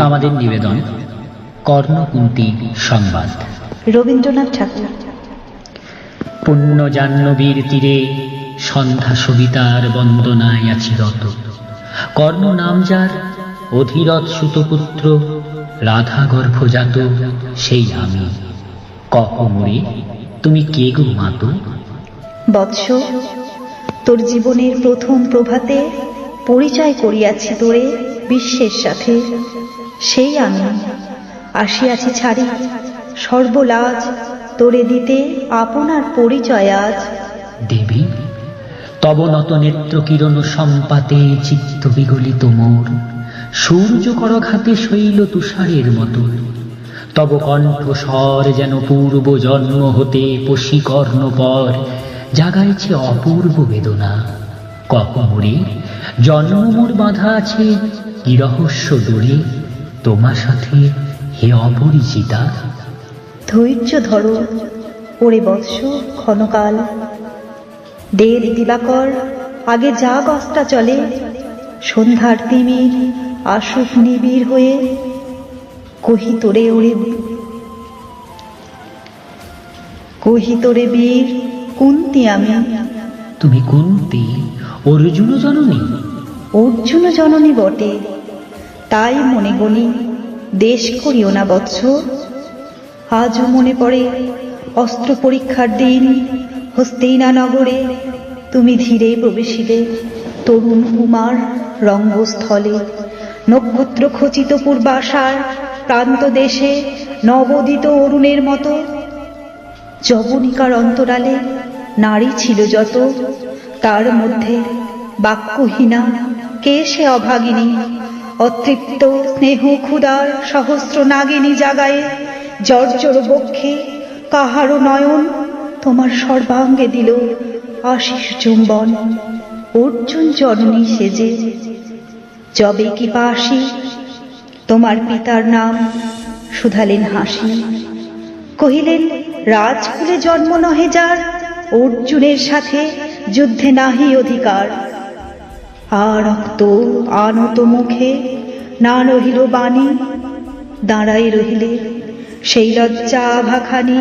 আমাদের নিবেদন কর্ণকুন্তী সংবাদ। রবীন্দ্রনাথ ঠাকুর। পুণ্য জাহ্নবীর তীরে সন্ধ্যা সবিতার বন্দনায় আছি রত। কর্ণ নাম যার অধিরথ সুতপুত্র, রাধা গর্ভজাত সেই আমি। কহ মোরে তুমি কে গো মাতো? বৎস, তোর জীবনের প্রথম প্রভাতে পরিচয় করিয়াছি তোরে বিশ্বের সাথে। সেই আমি আসিয়াছি ছাড়ি সর্বলাজ, তোরে দিতে আপনার পরিচয় আজ। দেবী, তব নত নেত্র কিরণ সম্পাতে চিত্ত বিগলিত মোর, সূর্য করঘাতে শৈল তুষারের মতো। তব কণ্ঠস্বর যেন পূর্ব জন্ম হতে পশিকর্ণ পর জাগাইছে অপূর্ব বেদনা। কহ মোরে জন্ম মোর বাঁধা আছে কি রহস্য দূরে, তোমার সাথে হে অপরিচিতা। ধৈর্য ধরো ওরে বৎস ক্ষণকাল, দের দিবাকর আগে যা গস্তা চলে। সন্ধ্যার তিমির আসুক নিবিড় হয়ে, কহি তোরে বীর কুন্তি আমি। তুমি কুন্তি অর্জুন জননী? অর্জুন জননী বটে, তাই মনে গনি দেশ করিও না বৎস। আজও মনে পড়ে অস্ত্র পরীক্ষার দিন, হস্তিনা নগরে তুমি ধীরে প্রবেশিলে তরুণ কুমার রঙ্গস্থলে। নক্ষত্র খচিত পূর্বাশার প্রান্ত দেশে নবোদিত অরুণের মতো। যবনিকার অন্তরালে নারী ছিল যত, তার মধ্যে বাক্যহীনা কে সে অভাগিনী। অতৃপ্ত স্নেহ ক্ষুধার সহস্র নাগিনী জাগায়ে জর্জর বক্ষে কাহারো নয়ন তোমার সর্বাঙ্গে দিল আশিস চুম্বন। অর্জুন জননী সেজে যবে কি পাশি, তোমার পিতার নাম শুধালেন হাসি। কহিলেন রাজকুলে জন্ম নহে যার, অর্জুনের সাথে যুদ্ধে নাহি অধিকার। আর রক্ত আনত মুখে না রহিল বাণী, দাঁড়াই রহিলে সেই লজ্জা আভাখানি।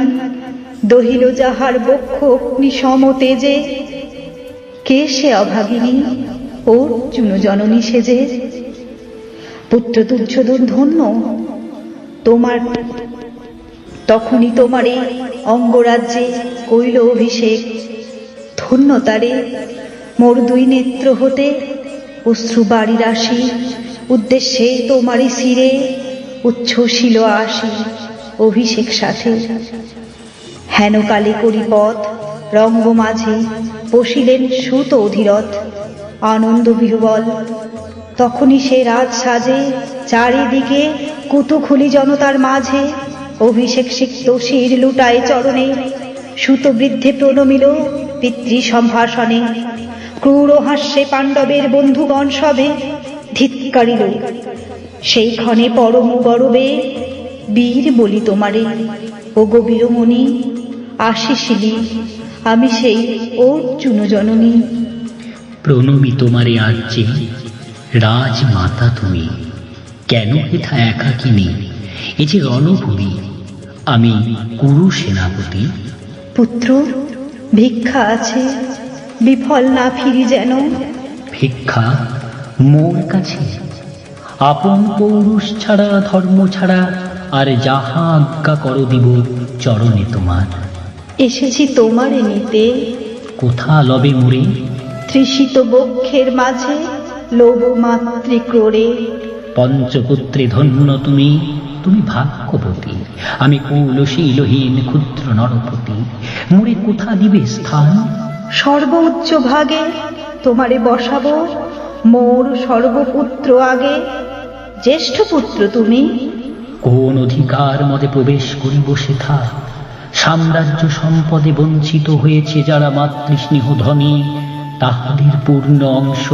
দহিল যাহার বক্ষ অগ্নি সম তেজে, কে সে অভাগিনী অর্জুন জননী সেজে। পুত্র দুর্যোধন ধন্য তোমার, তখনই তোমারে অঙ্গরাজ্যে কইল অভিষেক। ধন্য তারে মোর দুই নেত্র হতে অশ্রু বাড়ি রাশি, উদ্দেশ্যে তোমারই শিরে উচ্ছ্বসিল আসি অভিষেক সাথে। হেন কালে করি পথ রঙ্গ মাঝে বসিলেন সুত অধিরথ আনন্দ বিহ্বল। তখনই সে রাজ সাজে চারিদিকে কুতুখুলি জনতার মাঝে। অভিষেক সিক্ত শির লুটায় চরণে, সুত বৃদ্ধে প্রণমিল পিতৃ সম্ভাষণে। ক্রূর হাস্যে পাণ্ডবের বন্ধুগণ সবে ধিক্কারিল সেই ক্ষণে পরম গৌরবে। বীর বলি তোমারে ও গভীরমণি, আশিসিলি আমি সেই অর্জুন জননী। প্রণমি তোমারে আর্যে রাজমাতা তুমি, কেন হেথা একাকিনী এ যে রণভূমি। আমি কুরু সেনাপতি। পুত্র ভিক্ষা আছে, বিফল না ফিরি যেন। ভিক্ষা মোর কাছে? আপন পৌরুষ ছাড়া ধর্ম ছাড়া আর যাহা আজ্ঞা কর দিব চরণে তোমার। এসেছি তোমারে নিতে। কোথা লবে মোরে? তৃষিত বক্ষের মাঝে লোভ মাতৃক্রোড়ে। পঞ্চপুত্রে ধন্য তুমি, তুমি ভাগ্যবতী। আমি কুলশীলহীন ক্ষুদ্র নরপতি, মোরে কোথা দিবে স্থান? সর্বোচ্চ ভাগে তোমারে বসাবো, মোর সর্বপুত্র আগে। জ্যেষ্ঠ পুত্র তুমি। কোন অধিকার মতে প্রবেশ করিব সেথা? সাম্রাজ্য সম্পদে বঞ্চিত হয়েছে যারা মাতৃস্নেহ ধনী, তাহাদের পূর্ণ অংশ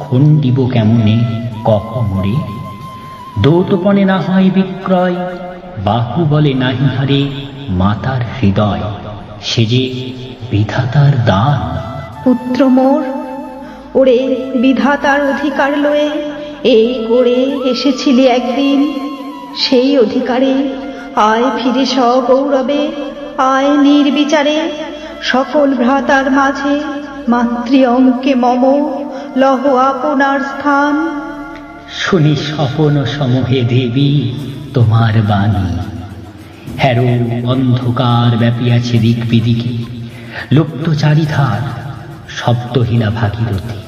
খণ্ডিব কেমনে কহ মোরে। দৌতপণে না হয় বিক্রয়, বাহু বলে নাহি হারে মাতার হৃদয়, সে যে বিধাতার দান। পুত্র মোর, ওরে বিধাতার অধিকার লয়ে এই করে এসেছিলি একদিন, সেই অধিকারে আয় ফিরে সগৌরবে, আয় নির্বিচারে, সকল ভ্রাতার মাঝে মাতৃ অঙ্কে মম লহ আপনার স্থান। শুনি স্বপন সমূহে দেবী তোমার বাণী, হ্যারো অন্ধকার ব্যাপিয়াছে দিক বিদিকে, লুপ্ত চারিধার শব্দহীনা ভাগীরথী।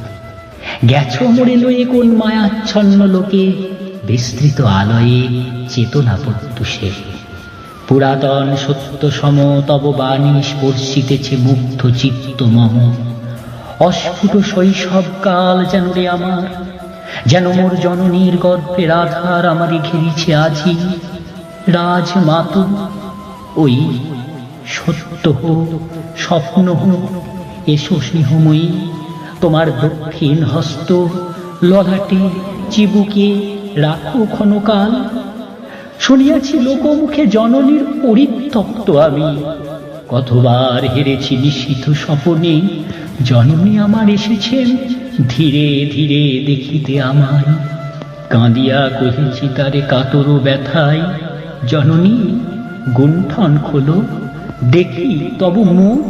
গেছ মোড়ে লয়ে কোন মায়াচ্ছন্ন লোকে, বিস্তৃত আলয়ে চেতনা প্রত্যুষে। পুরাতন সত্য সম তব বাণী স্পর্শিতেছে মুগ্ধ চিত্ত মম। অস্ফুট শৈশবকাল যেন রে আমার, যেন মোর জননীর গর্ভের আধার আমারে ঘেরিছে আজি। রাজমাত ওই সত্য হোক স্বপ্ন হোক, এসো স্নেহময়ী, তোমার দক্ষিণ হস্ত ললাটে চিবুকে রাখো ক্ষণকাল। শুনিয়াছি লোকমুখে জননীর পরিত্যক্ত আমি, কতবার হেরেছি নিশীথ স্বপনে, জননী আমার এসেছেন ধীরে ধীরে দেখিতে আমায়। কাঁদিয়া কহেছি তারে কাতর ব্যথায়, জননী গুণ্ঠন খোলো দেখি তব মুখ।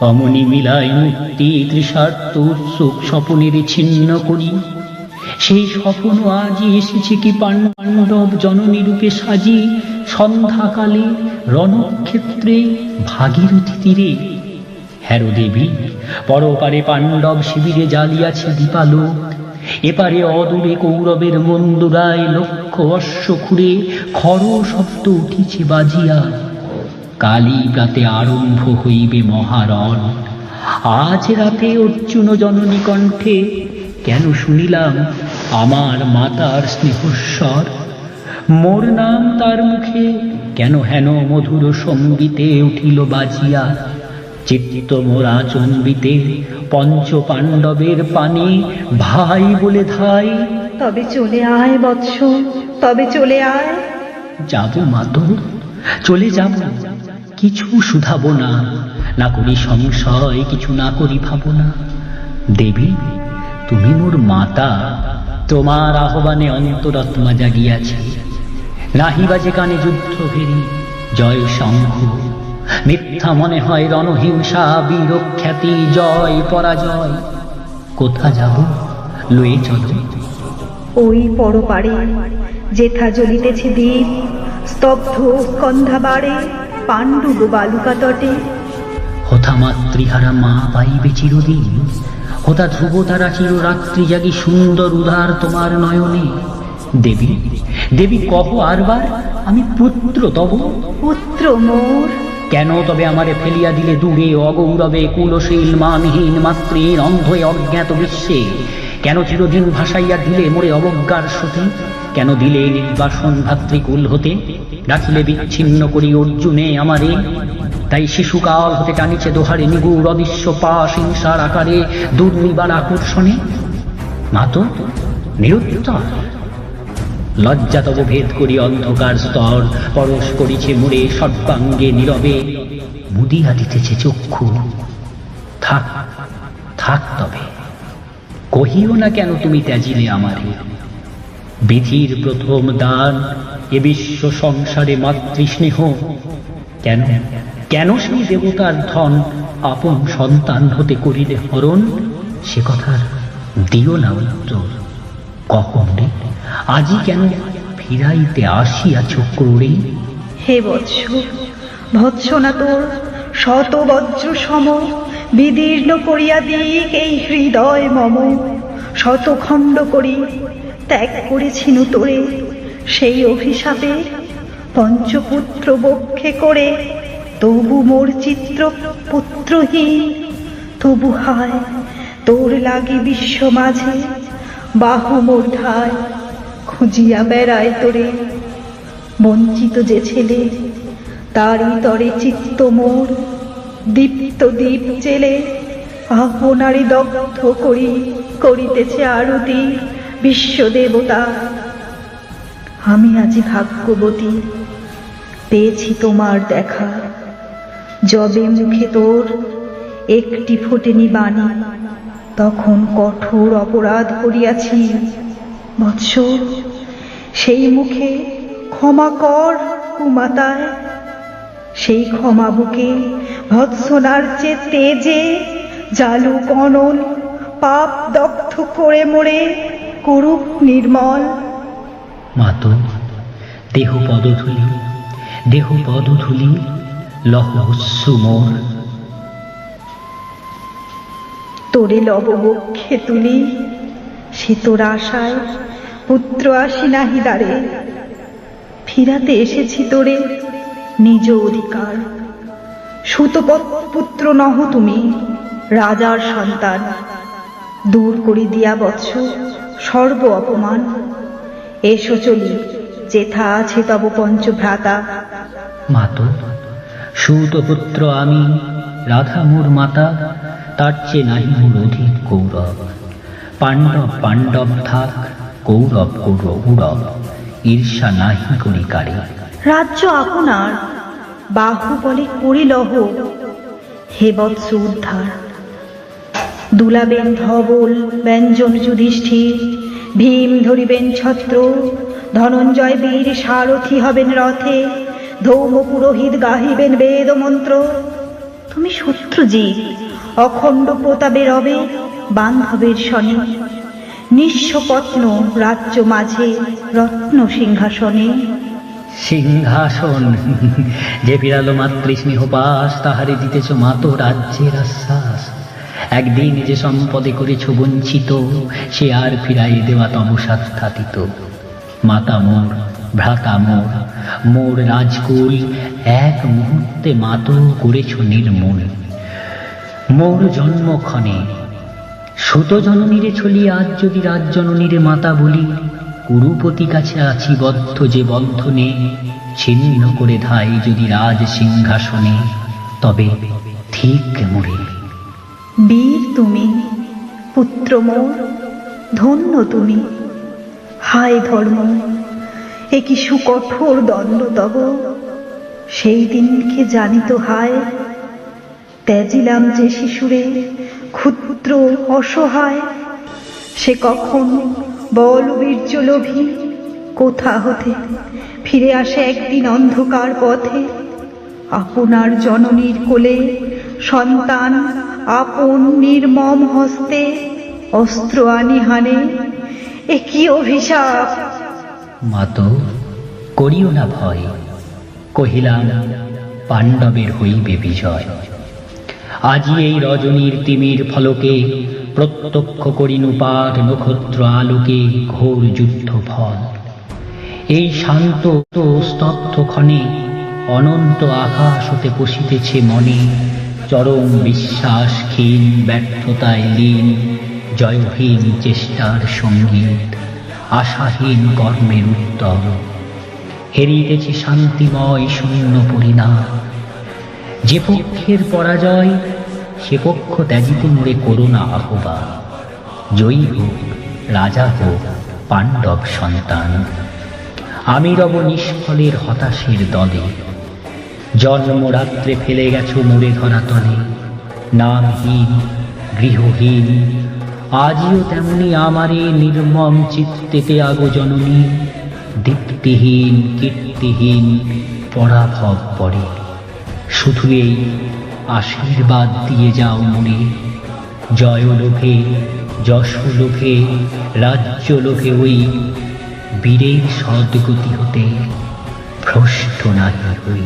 অমনি মিলাই মুক্তি তৃষার্ত উৎসুক স্বপনের ছিন্ন করি, সেই স্বপ্ন আজই এসেছে কি পাণ্ডব জননী রূপে সাজি। সন্ধ্যাকালে রণক্ষেত্রে ভাগীরথী তীরে, হ্যারো দেবী পরপারে পাণ্ডব শিবিরে জ্বালিয়াছে দীপালোক। এপারে অদূরে কৌরবের মন্দুরায় লক্ষ অশ্ব খুঁড়ে খর শব্দ উঠিছে বাজিয়া। কালী প্রাতে আরম্ভ হইবে মহারণ, আজ রাতে অর্জুন জননী কণ্ঠে কেন শুনিলাম আমার মাতার স্নেহস্বর। মোর নাম তার মুখে কেন হেন মধুর সঙ্গীতে উঠিল বাজিয়া। চিত্ত মোর আচম্বিতে পঞ্চ পাণ্ডবের পানে ভাই বলে ধাই। তবে চলে আয় বৎস, তবে চলে আয়। যাব মাতো, চলে যাব, কিছু শুধাবো না, না করি সংশয়, কিছু না করি ভাবনা। দেবী তুমি মোর মাতা, তোমার আহ্বানে অন্তরাত্মা জাগিয়াছে। নাহি বাজে কানে যুদ্ধ ভেরি জয় শঙ্খ, মিথ্যা মনে হয় রণহিংসা বীরখ্যাতি জয় পরাজয়। কোথা যাব লয়ে চলো। ওই পরপারে যেথা জ্বলিতেছে দ্বীপ, স্তব্ধ স্কন্ধা বাড়ে পাণ্ডব বালুকা তটে। হোথা মাতৃহারা মা পাইবে চিরদিন, হোথা ধ্রুব তারা চিররাত্রি জাগি সুন্দর উদার তোমার নয়নে। দেবী দেবী কহ আরবার আমি পুত্র তব। পুত্র মোর। কেন তবে আমারে ফেলিয়া দিলে দূরে অগৌরবে কুলশীল মানহীন মাতৃহীন অন্ধে অজ্ঞাত বিশ্বে? কেন চিরদিন ভাসাইয়া দিলে মোরে অবজ্ঞার স্রোতে? কেন দিলে নির্বাসন ভাতৃকুল হতে? রাখিলে বিচ্ছিন্ন করি অর্জুনে আমারে। তাই শিশুকাল হতে টানিছে দোহারে নিগুড় অদৃশ্য পাশ হিংসার আকারে দুর্নিবার আকর্ষণে। মাতো নিরুত্তর লজ্জা তব ভেদ করি অন্ধকার স্তর, পরশ করিছে মুড়ে সর্বাঙ্গে নীরবে। মুদিয়া দিতেছে চক্ষু, থাক থাক তবে কহিও না কেন তুমি ত্যাজিলে আমারে। বিধির প্রথম দান এ বিশ্ব সংসারে মাতৃস্নেহ, কেন কেন সেই দেবতার ধন আপন সন্তান হতে করিলে হরণ? সে কথার দিও না উত্তর। কখন রে আজি কেন ফিরাইতে আসিয়াছ ক্রোড়ে? হে বৎস, ভৎসনা তোর শত বজ্র সম বিদীর্ণ করিয়া দিক এই হৃদয় মম। শত খণ্ড করি ত্যাগ করেছিনু তোরে, সেই অভিশাপে পঞ্চপুত্র বক্ষে করে। তবু মোর চিত্র পুত্রহীন, তবু হায় তোর লাগি বিশ্ব মাঝে বাহু মোর ধায়। খুঁজিয়া বেড়ায় তোরে বঞ্চিত যে ছেলে, তারই তরে চিত্ত মোর দীপ্ত দ্বীপ জেলে। আপনারই দগ্ধ করি করিতেছে আরতি বিশ্ব দেবতা। আমি আজি ভাগ্যবতী, পেয়েছি তোমার দেখা। যবে মুখে তোর একটি ফোটেনি বাণী, তখন কঠোর অপরাধ করিয়াছি বৎস, সেই মুখে ক্ষমা কর কুমাতায়, সেই ক্ষমা বুকে ভৎসনার চেয়ে তেজে জালুক অনল পাপ দগ্ধ করে মোরে করুক নির্মল। মাতো, দেহ পদধূলি লহ অশ্রু মোর। তোরে লব বক্ষে তুলি, সে তোর আশায় পুত্র আসি নাহি দ্বারে, ফিরাতে এসেছি তোরে নিজ অধিকার। সুতপুত্র নহ তুমি, রাজার সন্তান, দূর করি দিয়া বৎস সর্ব অপমান। এসো চলি, যেথা আছে তব পঞ্চভ্রাতা। মাতো, সুতপুত্র আমি, রাধা মোর মাতা, তার চেয়ে নাহি মোর অধিক গৌরব। পাণ্ডব থাক, কৌরব উড়ব, ঈর্ষা নাহি করি কারে। রাজ্য আপনার, বাহুবলে করিলহ হে বৎস উদ্ধার। দুলাবেন ধবল ব্যঞ্জন যুধিষ্ঠির, ভীম ধরিবেন ছত্র, ধনঞ্জয় বীর সারথি হবেন রথে, ধৌম পুরোহিত গাহিবেন বেদ মন্ত্র। তুমি শত্রুজিৎ, অখণ্ড প্রতাপে রবে বান্ধবের শনে, নিঃস্বপত্ন রাজ্য মাঝে রত্ন সিংহাসনে। সিংহাসন যে বিড়ালো মাতৃস্নেহ পাশ, তাহারে দিতেছ মাতো রাজ্যের আশ্বাস। একদিন যে সম্পদে করেছ বঞ্চিত, সে আর ফিরাই দেওয়া তব সাধ্যাতীত। মাতা মোর, ভ্রাতা মোর রাজকুল, এক মুহূর্তে মাতো করেছ নির্মূল। মোর জন্মক্ষণে সুত জননীরে ছলি, আজ যদি রাজজননীরে মাতা বলি, কুরুপতি কাছে আছি বদ্ধ যে বন্ধনে, ছিন্ন করে ধাই যদি রাজ সিংহাসনে, তবে ঠিক মোরে। বীর তুমি, পুত্র মোর, ধন্য তুমি। হায় ধর্ম, এ কি সুকঠোর দণ্ড তব, সেই দিনকে জানিত হায়। ত্যাজিলাম যে শিশুরে ক্ষুদ্র অসহায়, সে কখন বল বীর্য লোভী, কোথা হতে ফিরে আসে একদিন অন্ধকার পথে। আপনার জননীর কোলে সন্তান আপন নির্মম হস্তে অস্ত্র আনি হানে, এ কি অভিশাপ। মাতো, করিও না ভয়, কহিলাম পাণ্ডবের হইবে বিজয়। আজি এই রজনীর তিমির ফলকে, প্রত্যক্ষ করি নূপার নক্ষত্র আলোকে ঘোর যুদ্ধ ফল। এই শান্ত স্তব্ধ ক্ষণে অনন্ত আকাশ হতে পশিতেছে মনে, চরম বিশ্বাসহীন ব্যর্থতায় লীন, জয়হীন চেষ্টার সঙ্গীত, আশাহীন কর্মের উত্তর। হেরিতেছে শান্তিময় শূন্য পরিণাম। যে পক্ষের পরাজয়, সে পক্ষ ত্যাজিতে মোরে করোনা আহ্বান। জয়ী হোক, রাজা হোক, পাণ্ডব সন্তান। আমি রব নিষ্ফলের হতাশের দলে, জন্মরাত্রে ফেলে গেছ মোরে ধরাতলে। নামহীন, গৃহহীন, আজিও তেমনি আমারে নির্মম চিত্তেতে আগো জননী। দীপ্তিহীন, কীর্তিহীন, পরাভব পরে, শুধু এই আশীর্বাদ দিয়ে যাও মোরে। জয় লোভে, যশ লোভে, রাজ্য লোভে ওই বীরের সদ্গতি হতে ভ্রষ্ট নাহি হই।